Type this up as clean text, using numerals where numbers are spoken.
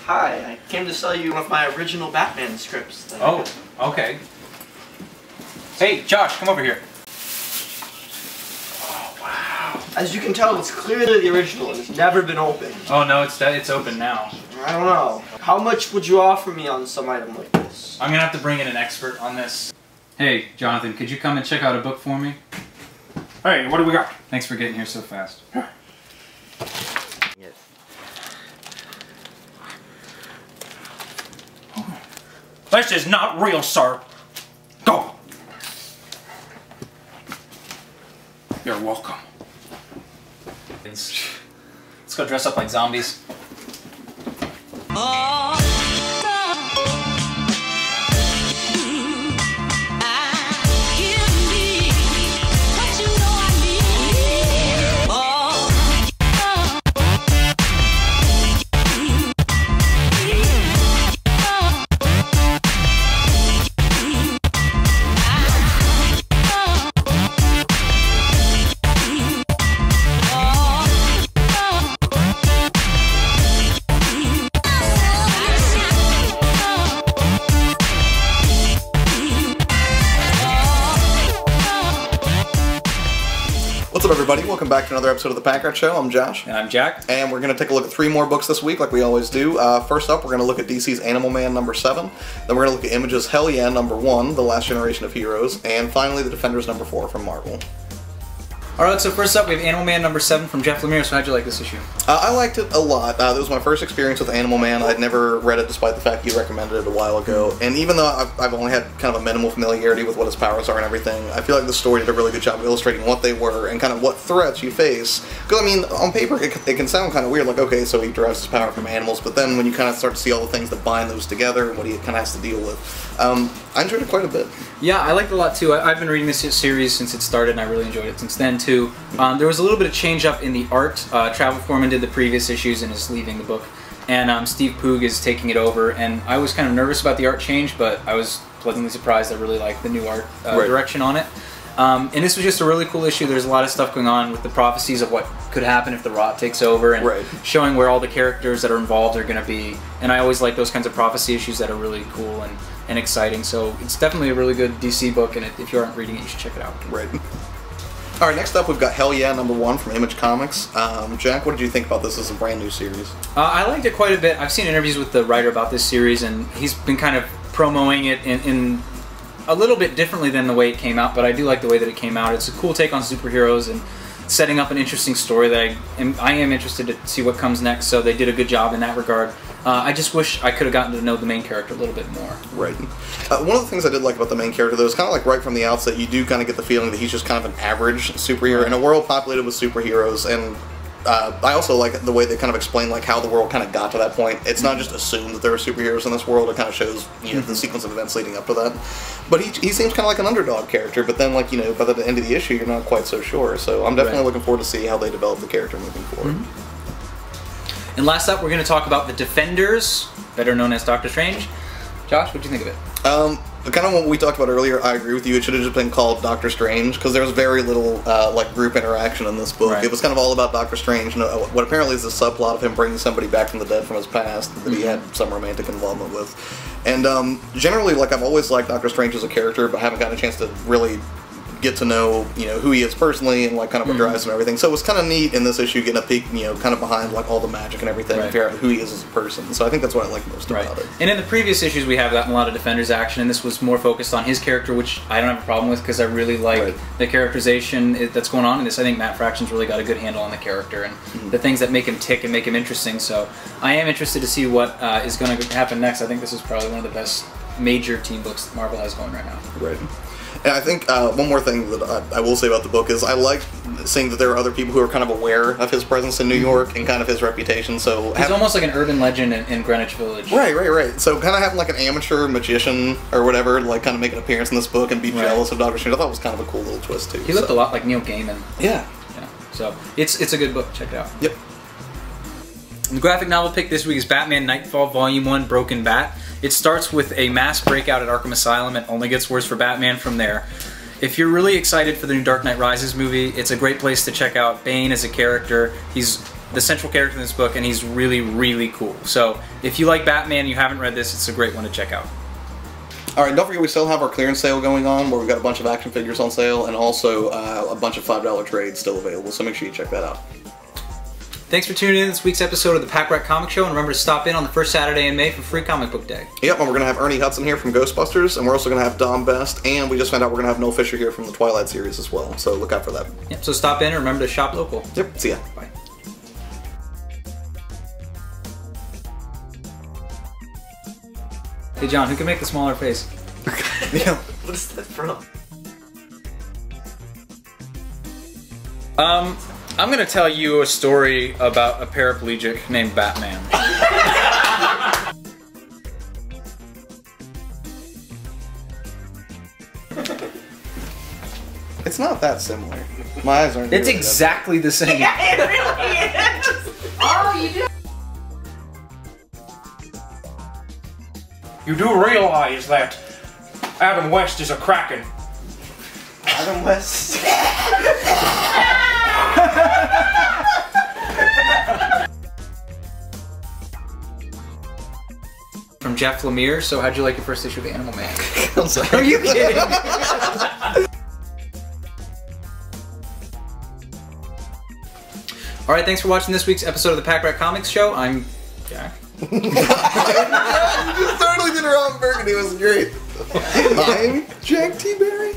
Hi, I came to sell you one of my original Batman scripts. Oh, okay. Hey, Josh, come over here. Oh, wow. As you can tell, it's clearly the original. It's never been opened. Oh no, it's open now. I don't know. How much would you offer me on some item like this? I'm gonna have to bring in an expert on this. Hey, Jonathan, could you come and check out a book for me? Hey, what do we got? Thanks for getting here so fast. Yes. This is not real, sir. Go. You're welcome. Let's go dress up like zombies. What's up, everybody? Welcome back to another episode of the Packrat Show. I'm Josh. And I'm Jack. And we're going to take a look at 3 more books this week, like we always do. First up, we're going to look at DC's Animal Man #7. Then we're going to look at Image's Hell Yeah #1, The Last Generation of Heroes. And finally, The Defenders #4 from Marvel. Alright, so first up we have Animal Man #7 from Jeff Lemire. So how'd you like this issue? I liked it a lot. That was my first experience with Animal Man. I'd never read it despite the fact you recommended it a while ago. And even though I've only had kind of a minimal familiarity with what his powers are and everything, I feel like the story did a really good job of illustrating what they were and kind of what threats you face. Because, I mean, on paper it can sound kind of weird, like, okay, so he derives his power from animals, but then when you kind of start to see all the things that bind those together and what he kind of has to deal with, I enjoyed it quite a bit. Yeah, I liked it a lot too. I've been reading this series since it started and I really enjoyed it since then too. There was a little bit of change up in the art. Travel Foreman did the previous issues and is leaving the book. And Steve Poog is taking it over, and I was kind of nervous about the art change, but I was pleasantly surprised. I really liked the new art direction on it. And this was just a really cool issue. There's a lot of stuff going on with the prophecies of what could happen if the Rot takes over, and showing where all the characters that are involved are going to be. And I always like those kinds of prophecy issues that are really cool and exciting. So it's definitely a really good DC book, and if you aren't reading it, you should check it out. Right. Alright, next up we've got Hell Yeah #1 from Image Comics. Jack, what did you think about this as a brand new series? I liked it quite a bit. I've seen interviews with the writer about this series, and he's been kind of promoting it in a little bit differently than the way it came out, but I do like the way that it came out. It's a cool take on superheroes and setting up an interesting story that I am interested to see what comes next, so they did a good job in that regard. I just wish I could have gotten to know the main character a little bit more. Right. One of the things I did like about the main character, though, is kind of like right from the outset, you do kind of get the feeling that he's just kind of an average superhero in a world populated with superheroes, and I also like the way they kind of explain like how the world kind of got to that point. It's not just assumed that there are superheroes in this world. It kind of shows, you know, the sequence of events leading up to that. But he seems kind of like an underdog character. But then, like, you know, by the end of the issue, you're not quite so sure. So I'm definitely looking forward to see how they develop the character moving forward. And last up, we're going to talk about the Defenders, better known as Doctor Strange. Josh, what do you think of it? Kind of what we talked about earlier, I agree with you. It should have just been called Doctor Strange, because there was very little like group interaction in this book. It was kind of all about Doctor Strange, and what apparently is the subplot of him bringing somebody back from the dead from his past that he had some romantic involvement with. And generally, like, I've always liked Doctor Strange as a character, but haven't gotten a chance to really get to know, you know, who he is personally and like kind of what drives him and everything. So it was kind of neat in this issue getting a peek, you know, kind of behind like all the magic and everything, and figure out who he is as a person. So I think that's what I like most about it. And in the previous issues, we have gotten a lot of Defenders action, and this was more focused on his character, which I don't have a problem with because I really like the characterization that's going on in this. I think Matt Fraction's really got a good handle on the character and the things that make him tick and make him interesting. So I am interested to see what is going to happen next. I think this is probably one of the best major team books that Marvel has going right now. Right. And I think one more thing that I will say about the book is I like seeing that there are other people who are kind of aware of his presence in New York and kind of his reputation. So he's almost like an urban legend in Greenwich Village. Right. So kind of having like an amateur magician or whatever, like kind of make an appearance in this book and be jealous of Doctor Strange, I thought was kind of a cool little twist too. He looked a lot like Neil Gaiman. Yeah. So it's a good book. Check it out. Yep. The graphic novel pick this week is Batman Nightfall Volume 1 Broken Bat. It starts with a mass breakout at Arkham Asylum and only gets worse for Batman from there. If you're really excited for the new Dark Knight Rises movie, it's a great place to check out Bane as a character. He's the central character in this book, and he's really, really cool. So if you like Batman and you haven't read this, it's a great one to check out. Alright, don't forget we still have our clearance sale going on, where we've got a bunch of action figures on sale, and also a bunch of $5 trades still available, so make sure you check that out. Thanks for tuning in to this week's episode of the Packrat Comic Show, and remember to stop in on the first Saturday in May for Free Comic Book Day. Yep, and we're going to have Ernie Hudson here from Ghostbusters, and we're also going to have Dom Best, and we just found out we're going to have Noel Fisher here from the Twilight series as well, so look out for that. Yep, so stop in and remember to shop local. Yep, see ya. Bye. Hey John, who can make the smaller face? Yeah. What is that from? I'm gonna tell you a story about a paraplegic named Batman. It's not that similar. My eyes aren't. It's exactly the same. Yeah, it really is! Oh, you do? You do realize that Adam West is a Kraken. Adam West. From Jeff Lemire. So how'd you like your first issue of Animal Man? I'm sorry. Are you kidding? Alright, thanks for watching this week's episode of the Packrat Comics Show. I'm Jack. You just totally did it wrong, Burgundy. It was great. I'm Jack T. Berry.